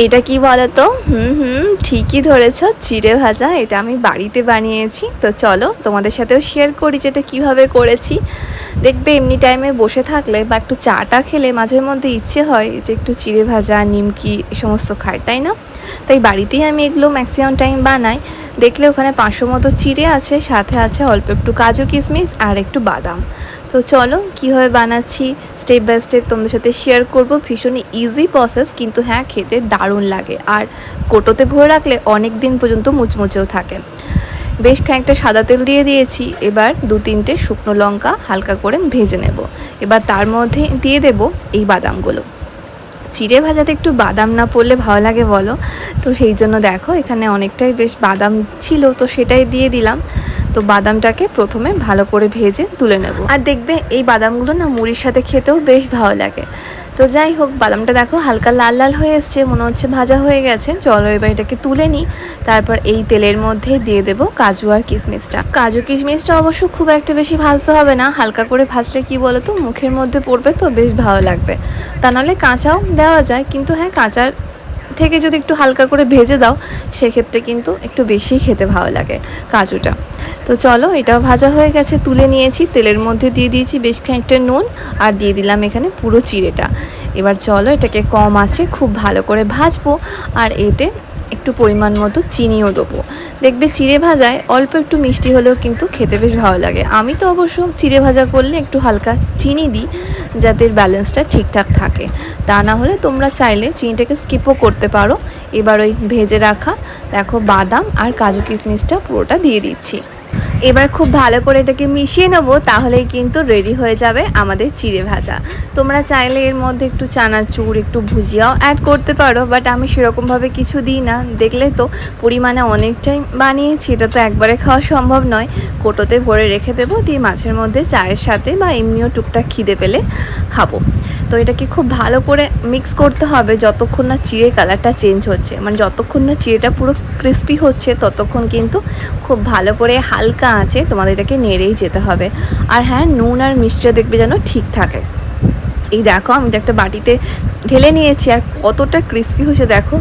এটা কি বলো তো? ঠিকই ধরেছো, চিড়ে ভাজা। এটা আমি বাড়িতে বানিয়েছি। তো চলো তোমাদের সাথেও শেয়ার করি যে এটা কীভাবে করেছি। দেখবে এমনি টাইমে বসে থাকলে বা একটু চাটা খেলে মাঝে মধ্যে ইচ্ছে হয় যে একটু চিড়ে ভাজা, নিমকি এ সমস্ত খাই, তাই না? তাই বাড়িতেই আমি এগুলো ম্যাক্সিমাম টাইম বানাই। দেখলে ওখানে 500 মতো চিড়ে আছে, সাথে আছে অল্প একটু কাজু কিশমিশ আর একটু বাদাম। তো চলো কীভাবে বানাচ্ছি স্টেপ বাই স্টেপ তোমাদের সাথে শেয়ার করব। ভীষণই ইজি প্রসেস, কিন্তু হ্যাঁ খেতে দারুণ লাগে। আর কোটোতে ভরে রাখলে অনেক দিন পর্যন্ত মুচমুচেও থাকে। বেশ খানিকটা সাদা তেল দিয়ে দিয়েছি। এবার 2-3টে শুকনো লঙ্কা হালকা করে ভেজে নেব। এবার তার মধ্যে দিয়ে দেব এই বাদামগুলো। চিড়ে ভাজাতে একটু বাদাম না পড়লে ভালো লাগে বলো? তো সেই জন্য দেখো এখানে অনেকটাই বেশ বাদাম ছিল, তো সেটাই দিয়ে দিলাম। তো বাদামটাকে প্রথমে ভালো করে ভেজে তুলে নেব। আর দেখবে এই বাদামগুলো না মুড়ির সাথে খেতেও বেশ ভালো লাগে। তো যাই হোক, বাদামটা দেখো হালকা লাল লাল হয়ে এসছে, মনে হচ্ছে ভাজা হয়ে গেছে। চলো এবার এটাকে তুলে নিই। তারপর এই তেলের মধ্যে দিয়ে দেব কাজু আর কিশমিশটা। কাজু কিশমিশটা অবশ্য খুব একটা বেশি ভাজতে হবে না, হালকা করে ভাজলে কি বলো তো মুখের মধ্যে পড়বে, তো বেশ ভালো লাগবে। তা নাহলে কাঁচাও দেওয়া যায়, কিন্তু হ্যাঁ কাঁচার থেকে যদি একটু হালকা করে ভেজে দাও সেক্ষেত্রে কিন্তু একটু বেশি খেতে ভালো লাগে কাজুটা। তো চলো এটাও ভাজা হয়ে গেছে, তুলে নিয়েছি। তেলের মধ্যে দিয়ে দিয়েছি বেশ খানিকটা নুন আর দিয়ে দিলাম এখানে পুরো চিড়েটা। এবার চলো এটাকে কম আঁচে খুব ভালো করে ভাজবো। আর এতে একটু পরিমাণ মতো চিনিও দেবো। দেখবে চিড়ে ভাজায় অল্প একটু মিষ্টি হলেও কিন্তু খেতে বেশ ভালো লাগে। আমি তো অবশ্য চিড়ে ভাজা করলে একটু হালকা চিনি দিই, যাতে ব্যালেন্সটা ঠিকঠাক থাকে। তা না হলে তোমরা চাইলে চিনিটাকে স্কিপও করতে পারো। এবার ওই ভেজে রাখা দেখো বাদাম আর কাজু কিশমিশটা পুরোটা দিয়ে দিচ্ছি। এবার খুব ভালো করে এটাকে মিশিয়ে নেব, তাহলেই কিন্তু রেডি হয়ে যাবে আমাদের চিড়ে ভাজা। তোমরা চাইলে এর মধ্যে একটু চানাচুর, একটু ভুজিয়াও অ্যাড করতে পারো, বাট আমি সেরকমভাবে কিছু দিই না। দেখলে তো পরিমাণে অনেকটাই বানিয়েছি, এটা তো একবারে খাওয়া সম্ভব নয়। কোটোতে ভরে রেখে দেবো, দিয়ে মাছের মধ্যে চায়ের সাথে বা এমনিও টুকটাক খিদে পেলে খাবো। তো এটাকে খুব ভালো করে মিক্স করতে হবে যতক্ষণ না চিড়ের কালারটা চেঞ্জ হচ্ছে, মানে যতক্ষণ না চিড়েটা পুরো ক্রিস্পি হচ্ছে ততক্ষণ কিন্তু খুব ভালো করে হালকা আঁচে তোমাদের এটাকে নেড়েই যেতে হবে। আর হ্যাঁ, নুন আর মিষ্টিটা দেখবে যেন ঠিক থাকে। এই দেখো আমি তো একটা বাটিতে ঢেলে নিয়েছি, আর কতটা ক্রিস্পি হয়েছে দেখো,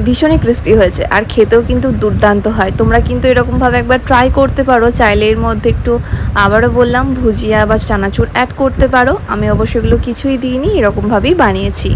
ভীষণই ক্রিস্পি হয়েছে। আর খেতেও কিন্তু দুর্দান্ত হয়। তোমরা কিন্তু এরকমভাবে একবার ট্রাই করতে পারো। চাইলে এর মধ্যে একটু আবারও বললাম ভুজিয়া বা চানাচুর অ্যাড করতে পারো। আমি অবশ্য এগুলো কিছুই দিইনি, এরকমভাবেই বানিয়েছি।